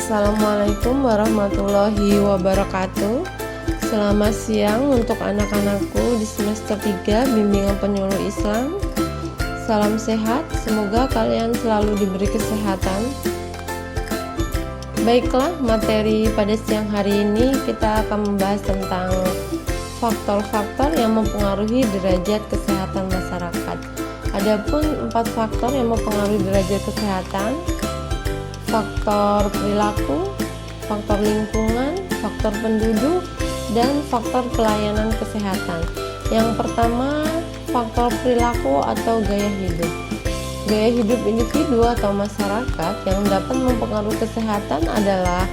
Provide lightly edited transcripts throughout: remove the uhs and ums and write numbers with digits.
Assalamualaikum warahmatullahi wabarakatuh. Selamat siang untuk anak-anakku di semester 3 Bimbingan Penyuluh Islam. Salam sehat, semoga kalian selalu diberi kesehatan. Baiklah, materi pada siang hari ini kita akan membahas tentang faktor-faktor yang mempengaruhi derajat kesehatan masyarakat. Adapun 4 faktor yang mempengaruhi derajat kesehatan: faktor perilaku, faktor lingkungan, faktor penduduk, dan faktor pelayanan kesehatan. Yang pertama, faktor perilaku atau gaya hidup. Gaya hidup individu atau masyarakat yang dapat mempengaruhi kesehatan adalah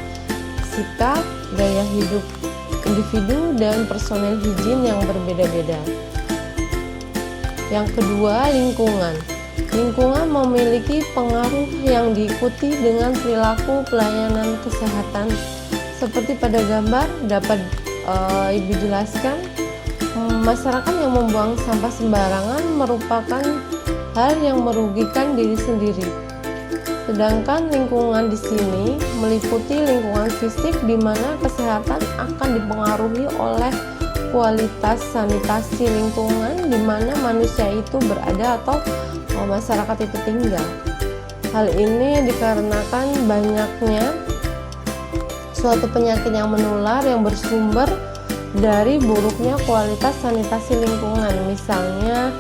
sikap, gaya hidup individu, dan personel higien yang berbeda-beda. Yang kedua, lingkungan. Lingkungan memiliki pengaruh yang diikuti dengan perilaku pelayanan kesehatan. Seperti pada gambar dapat Ibu jelaskan, masyarakat yang membuang sampah sembarangan merupakan hal yang merugikan diri sendiri. Sedangkan lingkungan di sini meliputi lingkungan fisik di mana kesehatan akan dipengaruhi oleh kualitas sanitasi lingkungan di mana manusia itu berada atau masyarakat itu tinggal. Hal ini dikarenakan banyaknya suatu penyakit yang menular yang bersumber dari buruknya kualitas sanitasi lingkungan. Misalnya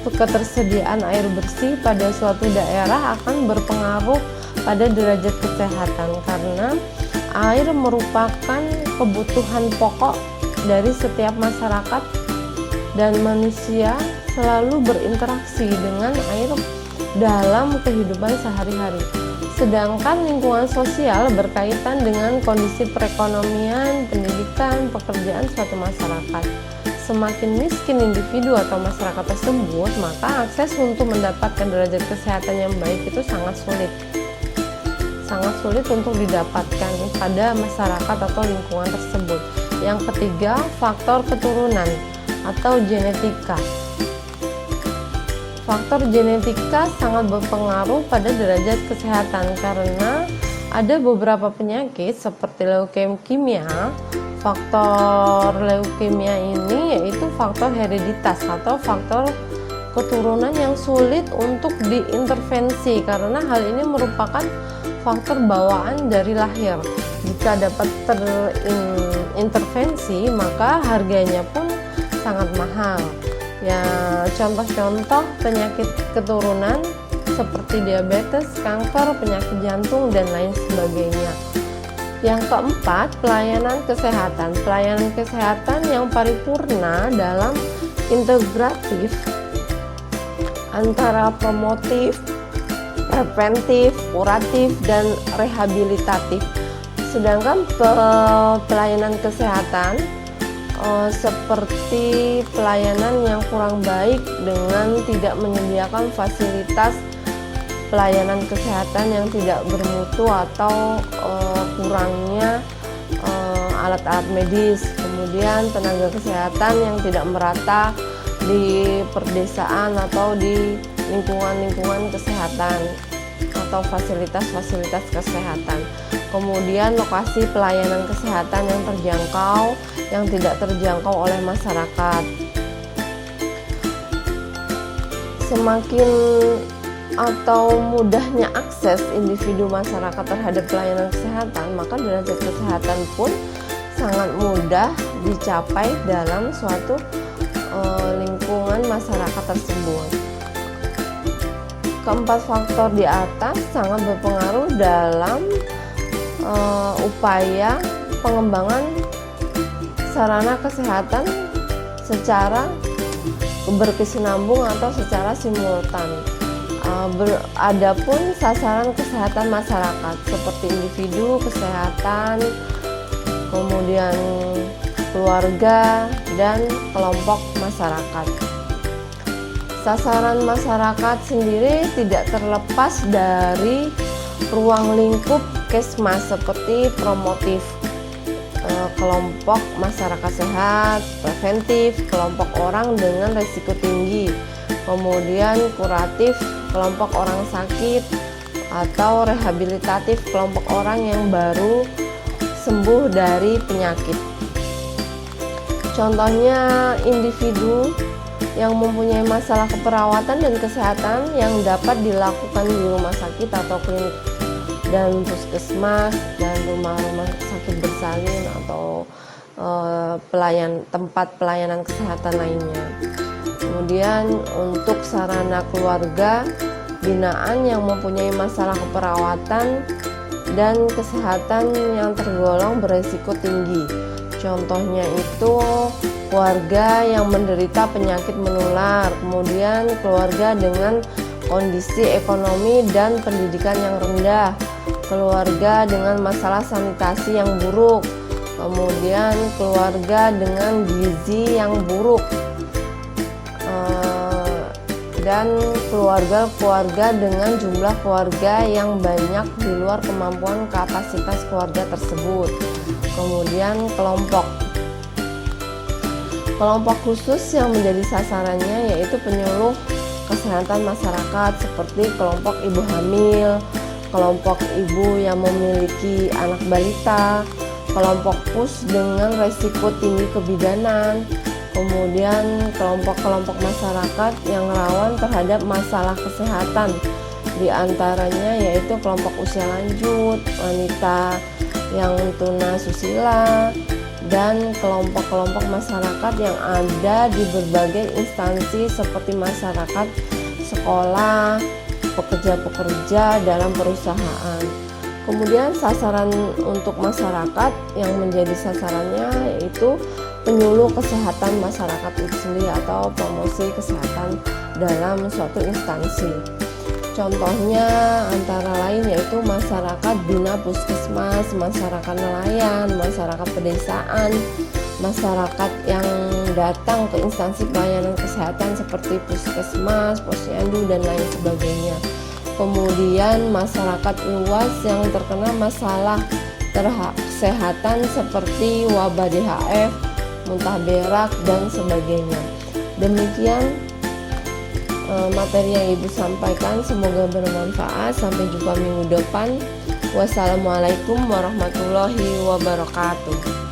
ketersediaan air bersih pada suatu daerah akan berpengaruh pada derajat kesehatan karena air merupakan kebutuhan pokok dari setiap masyarakat dan manusia selalu berinteraksi dengan air dalam kehidupan sehari-hari. Sedangkan lingkungan sosial berkaitan dengan kondisi perekonomian, pendidikan, pekerjaan suatu masyarakat. Semakin miskin individu atau masyarakat tersebut, maka akses untuk mendapatkan derajat kesehatan yang baik itu sangat sulit. Sangat sulit untuk didapatkan pada masyarakat atau lingkungan tersebut. Yang ketiga, faktor keturunan atau genetika. Faktor genetika sangat berpengaruh pada derajat kesehatan karena ada beberapa penyakit seperti leukemia. Faktor leukemia ini yaitu faktor hereditas atau faktor keturunan yang sulit untuk diintervensi karena hal ini merupakan faktor bawaan dari lahir. Jika dapat terintervensi, maka harganya pun sangat mahal. Ya, contoh-contoh penyakit keturunan seperti diabetes, kanker, penyakit jantung, dan lain sebagainya. Yang keempat, pelayanan kesehatan. Pelayanan kesehatan yang paripurna dalam integratif antara promotif, preventif, kuratif, dan rehabilitatif. Sedangkan pelayanan kesehatan seperti pelayanan yang kurang baik dengan tidak menyediakan fasilitas pelayanan kesehatan yang tidak bermutu atau kurangnya alat-alat medis, kemudian tenaga kesehatan yang tidak merata di perdesaan atau di lingkungan-lingkungan kesehatan atau fasilitas-fasilitas kesehatan. Kemudian lokasi pelayanan kesehatan yang terjangkau, yang tidak terjangkau oleh masyarakat. Semakin atau mudahnya akses individu masyarakat terhadap pelayanan kesehatan, maka derajat kesehatan pun sangat mudah dicapai dalam suatu lingkungan masyarakat tersebut. Keempat faktor di atas sangat berpengaruh dalam upaya pengembangan sarana kesehatan secara berkesinambung atau secara simultan. Adapun sasaran kesehatan masyarakat seperti individu, kesehatan, kemudian keluarga, dan kelompok masyarakat. Sasaran masyarakat sendiri tidak terlepas dari ruang lingkup Kesmas seperti promotif, kelompok masyarakat sehat, preventif, kelompok orang dengan risiko tinggi, kemudian kuratif, kelompok orang sakit, atau rehabilitatif kelompok orang yang baru sembuh dari penyakit. Contohnya individu yang mempunyai masalah keperawatan dan kesehatan yang dapat dilakukan di rumah sakit atau klinik dan puskesmas dan rumah-rumah sakit bersalin atau tempat pelayanan kesehatan lainnya. Kemudian untuk sarana keluarga binaan yang mempunyai masalah keperawatan dan kesehatan yang tergolong beresiko tinggi. Contohnya itu keluarga yang menderita penyakit menular, kemudian keluarga dengan kondisi ekonomi dan pendidikan yang rendah, keluarga dengan masalah sanitasi yang buruk, kemudian keluarga dengan gizi yang buruk, dan keluarga-keluarga dengan jumlah keluarga yang banyak di luar kemampuan kapasitas keluarga tersebut. Kemudian kelompok khusus yang menjadi sasarannya yaitu penyuluh kesehatan masyarakat seperti kelompok ibu hamil, kelompok ibu yang memiliki anak balita, kelompok pus dengan resiko tinggi kebidanan, kemudian kelompok-kelompok masyarakat yang rawan terhadap masalah kesehatan, di antaranya yaitu kelompok usia lanjut, wanita yang tunasusila, dan kelompok-kelompok masyarakat yang ada di berbagai instansi seperti masyarakat, sekolah, pekerja-pekerja dalam perusahaan. Kemudian sasaran untuk masyarakat yang menjadi sasarannya yaitu penyuluh kesehatan masyarakat itu sendiri atau promosi kesehatan dalam suatu instansi. Contohnya antara lain yaitu masyarakat bina puskesmas, masyarakat nelayan, masyarakat pedesaan, masyarakat yang datang ke instansi pelayanan kesehatan seperti puskesmas, posyandu, dan lain sebagainya. Kemudian masyarakat luas yang terkena masalah kesehatan seperti wabah DHF, muntah berak, dan sebagainya. Demikian materi yang Ibu sampaikan, semoga bermanfaat. Sampai jumpa minggu depan. Wassalamualaikum warahmatullahi wabarakatuh.